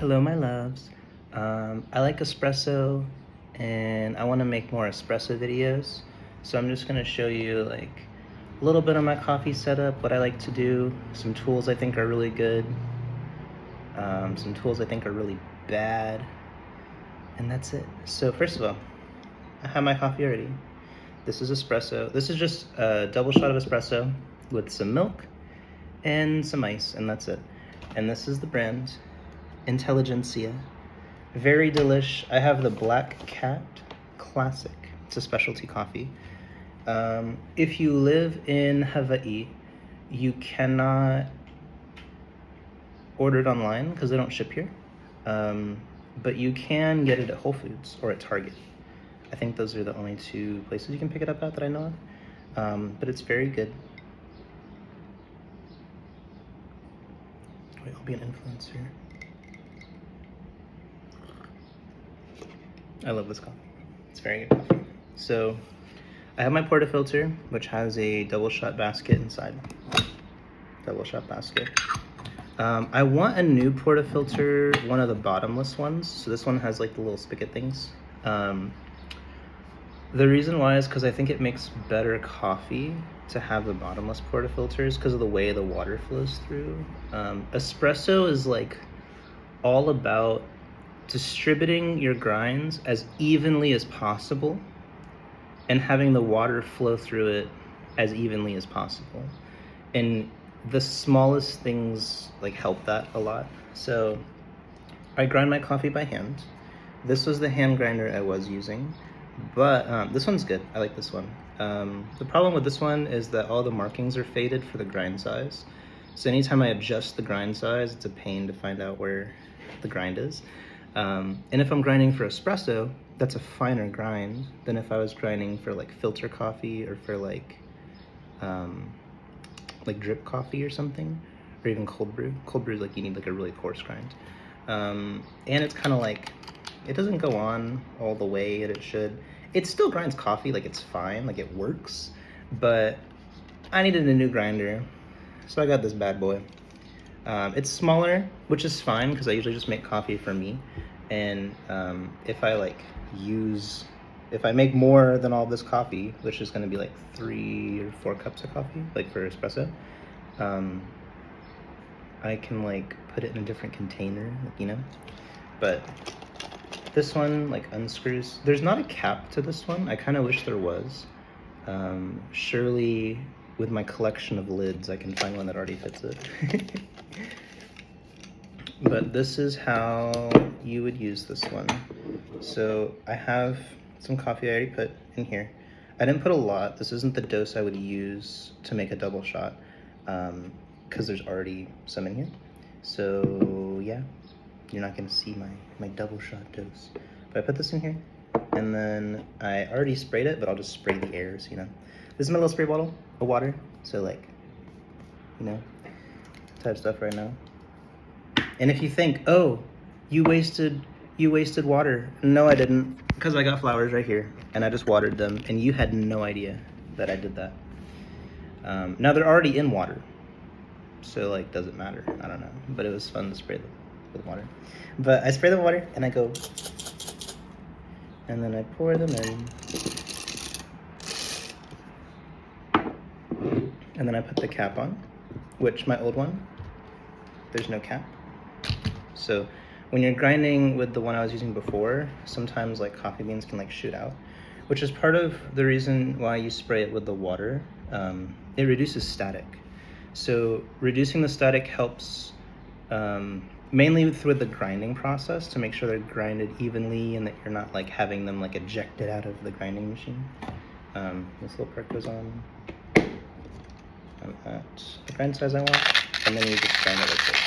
Hello, my loves. I like espresso and I want to make more espresso videos. So I'm just going to show you like a little bit of my coffee setup, what I like to do, some tools I think are really good, some tools I think are really bad, and that's it. So first of all, I have my coffee already. This is espresso. This is just a double shot of espresso with some milk and some ice, and that's it. And this is the brand Intelligentsia. Very delish. I have the Black Cat Classic. It's a specialty coffee. If you live in Hawaii, you cannot order it online because they don't ship here. But you can get it at Whole Foods or at Target. I think those are the only two places you can pick it up at that I know of. But it's very good. Wait, I'll be an influencer. I love this coffee. It's very good coffee. So I have my portafilter, which has a double shot basket inside. Double shot basket. I want a new portafilter, one of the bottomless ones. So this one has like the little spigot things. The reason why is because I think it makes better coffee to have the bottomless portafilters because of the way the water flows through. Espresso is like all about distributing your grinds as evenly as possible and having the water flow through it as evenly as possible. And the smallest things like help that a lot. So I grind my coffee by hand. This was the hand grinder I was using, but this one's good. I like this one. The problem with this one is that all the markings are faded for the grind size. So anytime I adjust the grind size, it's a pain to find out where the grind is. And if I'm grinding for espresso, that's a finer grind than if I was grinding for like filter coffee or for like drip coffee or something, or even cold brew. Cold brew is like you need like a really coarse grind. And it's kind of like, it doesn't go on all the way that it should. It still grinds coffee, like it's fine, like it works, but I needed a new grinder, so I got this bad boy. It's smaller, which is fine because I usually just make coffee for me. And if I make more than all this coffee, which is going to be like 3 or 4 cups of coffee, like for espresso, I can like put it in a different container, you know. But this one like unscrews. There's not a cap to this one. I kind of wish there was. Surely with my collection of lids, I can find one that already fits it. But this is how you would use this one. So I have some coffee I already put in here. I didn't put a lot. This isn't the dose I would use to make a double shot because there's already some in here. So yeah, you're not gonna see my double shot dose. But I put this in here and then I already sprayed it, but I'll just spray the airs, you know. This is my little spray bottle of water. So like, you know, type stuff right now. And if you think, oh, you wasted water. No, I didn't, because I got flowers right here and I just watered them and you had no idea that I did that. Now they're already in water, so like, does it matter? I don't know, but it was fun to spray them with water. But I spray the water and I go, and then I pour them in. And then I put the cap on, which my old one, there's no cap. So when you're grinding with the one I was using before, sometimes like coffee beans can like shoot out, which is part of the reason why you spray it with the water. It reduces static. So reducing the static helps mainly through the grinding process to make sure they're grinded evenly and that you're not like having them like ejected out of the grinding machine. This little part goes on. I'm at the grind size I want, and then you just grind it like this.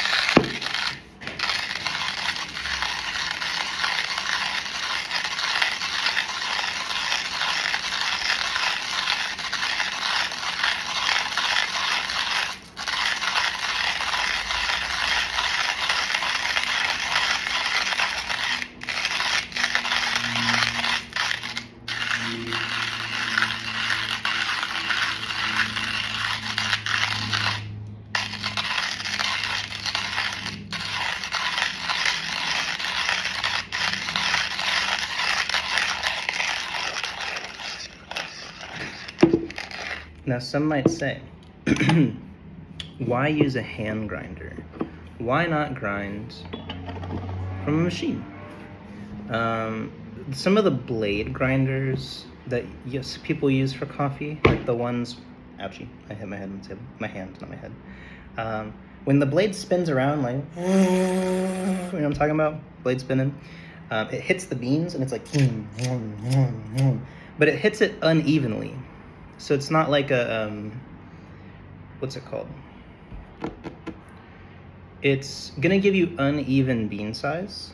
Now, some might say, why use a hand grinder? Why not grind from a machine? Some of the blade grinders that people use for coffee, like the ones, ouchie, I hit my head on the table, my hand, not my head. When the blade spins around, like, you know what I'm talking about? Blade spinning. It hits the beans and it's like, but it hits it unevenly. So it's not like a, what's it called? It's gonna give you uneven bean size.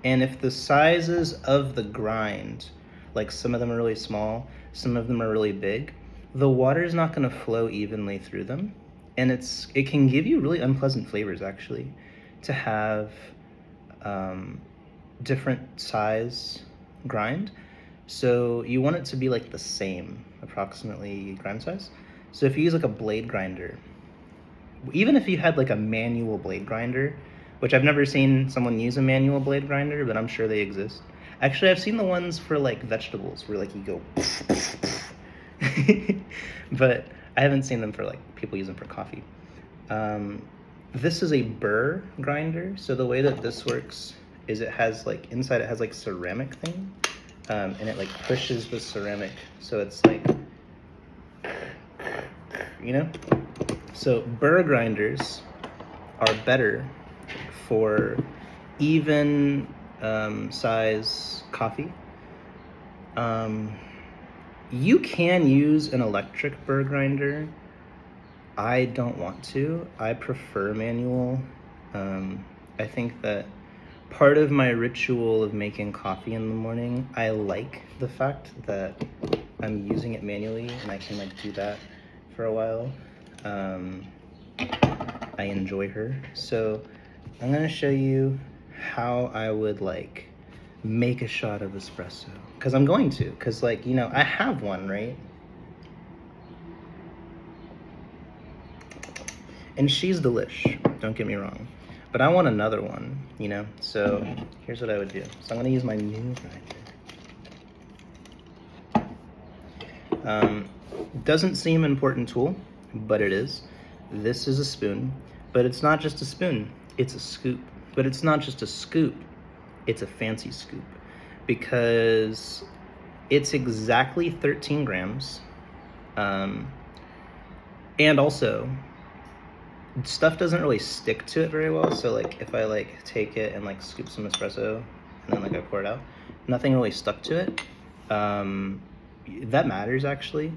And if the sizes of the grind, like some of them are really small, some of them are really big, the water is not gonna flow evenly through them. And it can give you really unpleasant flavors, actually, to have different size grind. So you want it to be like the same, approximately grind size. So if you use like a blade grinder, even if you had like a manual blade grinder, which I've never seen someone use a manual blade grinder, but I'm sure they exist. Actually, I've seen the ones for like vegetables where like you go, but I haven't seen them for like people use them for coffee. This is a burr grinder. So the way that this works is it has like, inside it has like ceramic thing, and it like pushes the ceramic. So it's like, you know? So burr grinders are better for even size coffee. You can use an electric burr grinder. I don't want to. I prefer manual. I think that part of my ritual of making coffee in the morning, I like the fact that I'm using it manually and I can like do that for a while. I enjoy her. So I'm gonna show you how I would like make a shot of espresso. Cause I'm going to, cause like, you know, I have one, right? And she's delish, don't get me wrong. But I want another one, you know? So here's what I would do. So I'm gonna use my new grinder. Doesn't seem an important tool, but it is. This is a spoon, but it's not just a spoon, it's a scoop. But it's not just a scoop, it's a fancy scoop, because it's exactly 13 grams. And also, stuff doesn't really stick to it very well. So like if I like take it and like scoop some espresso and then like I pour it out, nothing really stuck to it. That matters actually,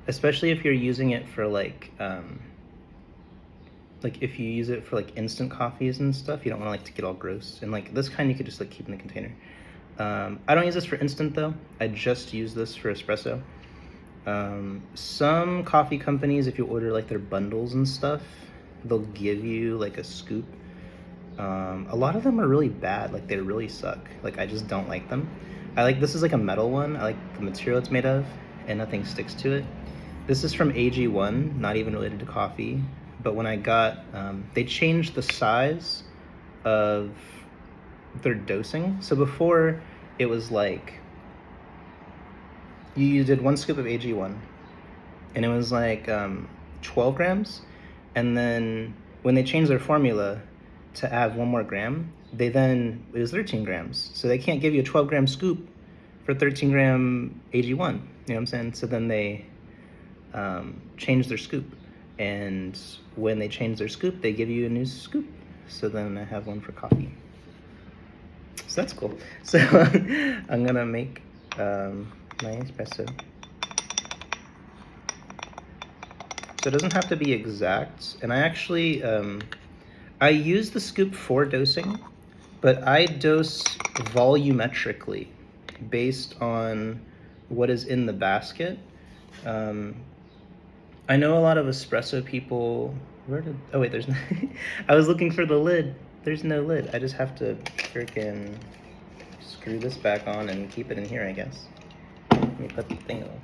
especially if you're using it for like if you use it for like instant coffees and stuff, you don't want to like to get all gross. And like this kind you could just like keep in the container. I don't use this for instant though. I just use this for espresso. Some coffee companies, if you order like their bundles and stuff, they'll give you like a scoop. A lot of them are really bad, like they really suck. Like I just don't like them. This is like a metal one. I like the material it's made of and nothing sticks to it. This is from AG1, not even related to coffee. But when I got, they changed the size of their dosing. So before it was like, you did 1 scoop of AG1 and it was like 12 grams. And then when they changed their formula to add 1 more gram, it was 13 grams. So they can't give you a 12 gram scoop for 13 gram AG1, you know what I'm saying? So then they changed their scoop. And when they change their scoop, they give you a new scoop. So then I have one for coffee. So that's cool. So I'm gonna make my espresso. So it doesn't have to be exact. And I actually, I use the scoop for dosing, but I dose volumetrically based on what is in the basket. I know a lot of espresso people, oh wait, there's no, I was looking for the lid. There's no lid. I just have to freaking screw this back on and keep it in here, I guess. Let me put the thing on.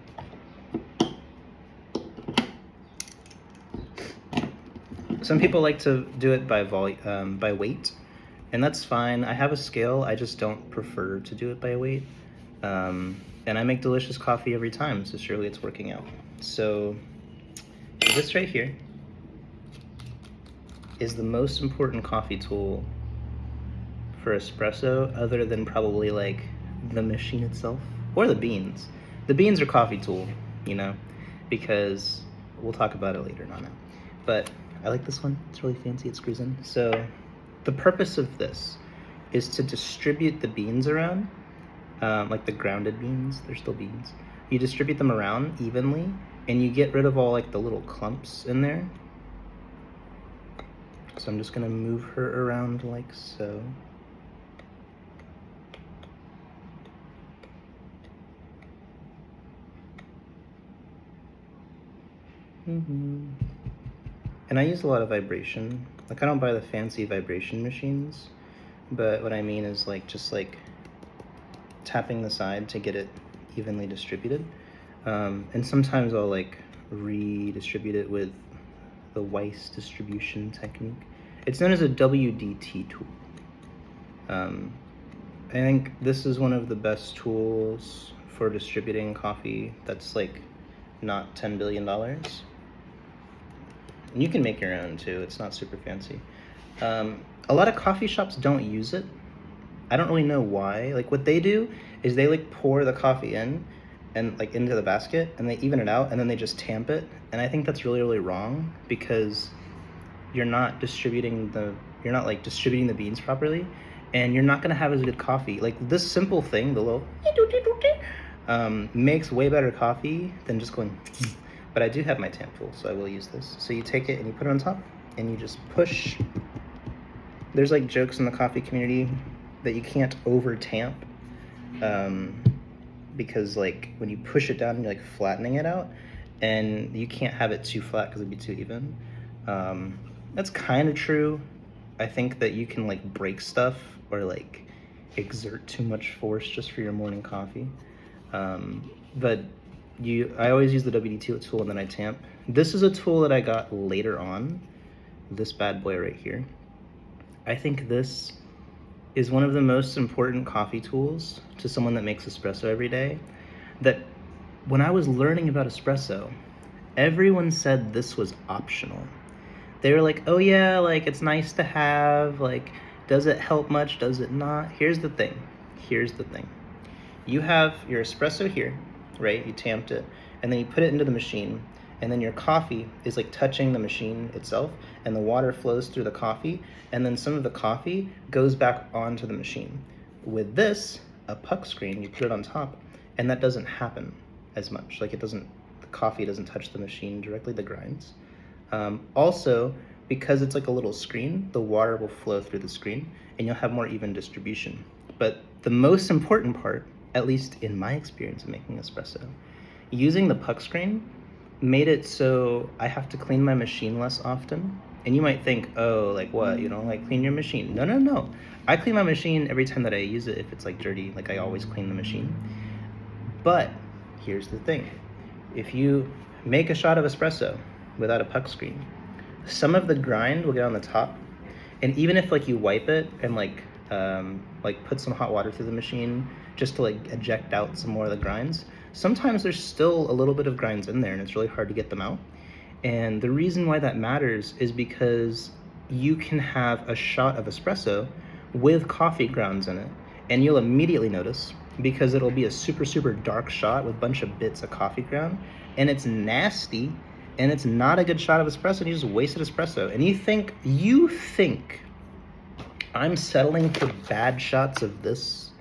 Some people like to do it by weight, and that's fine. I have a scale, I just don't prefer to do it by weight. And I make delicious coffee every time, so surely it's working out. So this right here is the most important coffee tool for espresso, other than probably like the machine itself or the beans. The beans are coffee tool, you know, because we'll talk about it later, not now. But I like this one. It's really fancy. It screws in. So the purpose of this is to distribute the beans around, like the grounded beans. They're still beans. You distribute them around evenly, and you get rid of all like the little clumps in there. So I'm just gonna move her around like so. And I use a lot of vibration. Like I don't buy the fancy vibration machines, but what I mean is like just like tapping the side to get it evenly distributed. And sometimes I'll like redistribute it with the Weiss distribution technique. It's known as a WDT tool. I think this is one of the best tools for distributing coffee that's like not $10 billion. And you can make your own too, it's not super fancy. A lot of coffee shops don't use it. I don't really know why. Like what they do is they like pour the coffee in and like into the basket and they even it out and then they just tamp it. And I think that's really, really wrong because you're not distributing the beans properly and you're not gonna have as good coffee. Like this simple thing, the little makes way better coffee than just going. But I do have my tamp tool, so I will use this. So you take it and you put it on top and you just push. There's like jokes in the coffee community that you can't over tamp because like when you push it down, you're like flattening it out and you can't have it too flat because it'd be too even. That's kind of true. I think that you can like break stuff or like exert too much force just for your morning coffee. But I always use the WD tool and then I tamp. This is a tool that I got later on, this bad boy right here. I think this is one of the most important coffee tools to someone that makes espresso every day. That when I was learning about espresso, everyone said this was optional. They were like, oh yeah, like it's nice to have, like, does it help much, does it not? Here's the thing. You have your espresso here, right? You tamped it, and then you put it into the machine, and then your coffee is like touching the machine itself, and the water flows through the coffee, and then some of the coffee goes back onto the machine. With this, a puck screen, you put it on top, and that doesn't happen as much. Like the coffee doesn't touch the machine directly, the grinds. Also, because it's like a little screen, the water will flow through the screen, and you'll have more even distribution. But the most important part, at least in my experience of making espresso, using the puck screen made it so I have to clean my machine less often. And you might think, oh, like what, you don't like clean your machine? No. I clean my machine every time that I use it if it's like dirty, like I always clean the machine. But here's the thing. If you make a shot of espresso without a puck screen, some of the grind will get on the top. And even if like you wipe it and like put some hot water through the machine just to like eject out some more of the grinds, sometimes there's still a little bit of grinds in there and it's really hard to get them out. And the reason why that matters is because you can have a shot of espresso with coffee grounds in it, and you'll immediately notice because it'll be a super, super dark shot with a bunch of bits of coffee ground, and it's nasty, and it's not a good shot of espresso, and you just wasted espresso. And you think I'm settling for bad shots of this?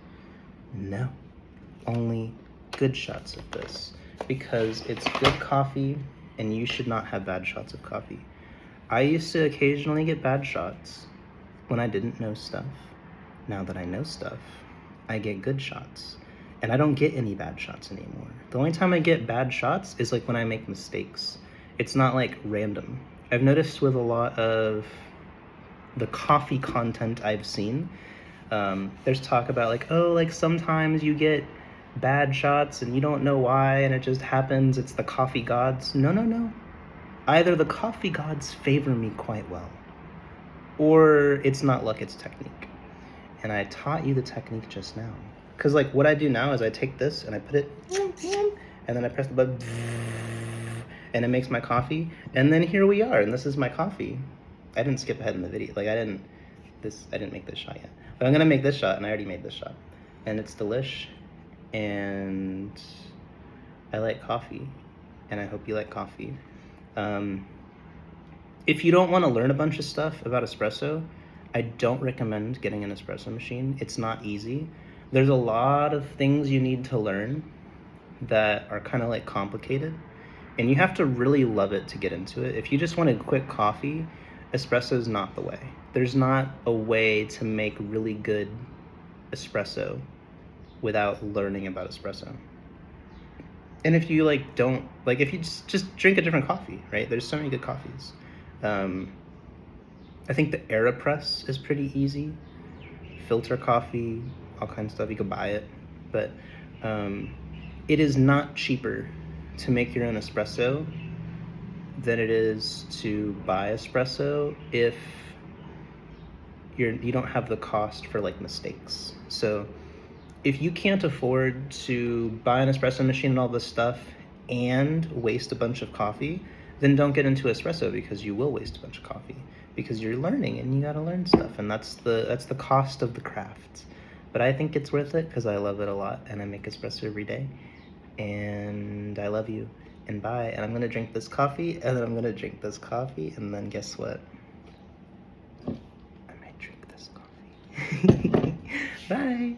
No, only good shots of this, because it's good coffee and you should not have bad shots of coffee. I used to occasionally get bad shots when I didn't know stuff. Now that I know stuff, I get good shots. And I don't get any bad shots anymore. The only time I get bad shots is like when I make mistakes. It's not like random. I've noticed with a lot of the coffee content I've seen, there's talk about like, oh, like sometimes you get bad shots and you don't know why and it just happens, it's the coffee gods. No. Either the coffee gods favor me quite well, or it's not luck, it's technique. And I taught you the technique just now. Because like what I do now is I take this and I put it, and then I press the button, and it makes my coffee, and then here we are, and this is my coffee. I didn't skip ahead in the video. Like I didn't make this shot yet. But I'm gonna make this shot, and I already made this shot. And it's delish, and I like coffee, and I hope you like coffee. If you don't want to learn a bunch of stuff about espresso, I don't recommend getting an espresso machine. It's not easy. There's a lot of things you need to learn that are kind of like complicated, and you have to really love it to get into it. If you just want a quick coffee, espresso is not the way. There's not a way to make really good espresso without learning about espresso. And if you like don't like, if you just drink a different coffee, right? There's so many good coffees. I think the AeroPress is pretty easy. Filter coffee, all kinds of stuff, you can buy it. But it is not cheaper to make your own espresso than it is to buy espresso if you don't have the cost for like mistakes. So if you can't afford to buy an espresso machine and all this stuff and waste a bunch of coffee, then don't get into espresso, because you will waste a bunch of coffee, because you're learning and you gotta learn stuff, and that's the cost of the craft. But I think it's worth it because I love it a lot, and I make espresso every day. And I love you, and bye. And I'm gonna drink this coffee, and then I'm gonna drink this coffee, and then guess what? I might drink this coffee. Bye.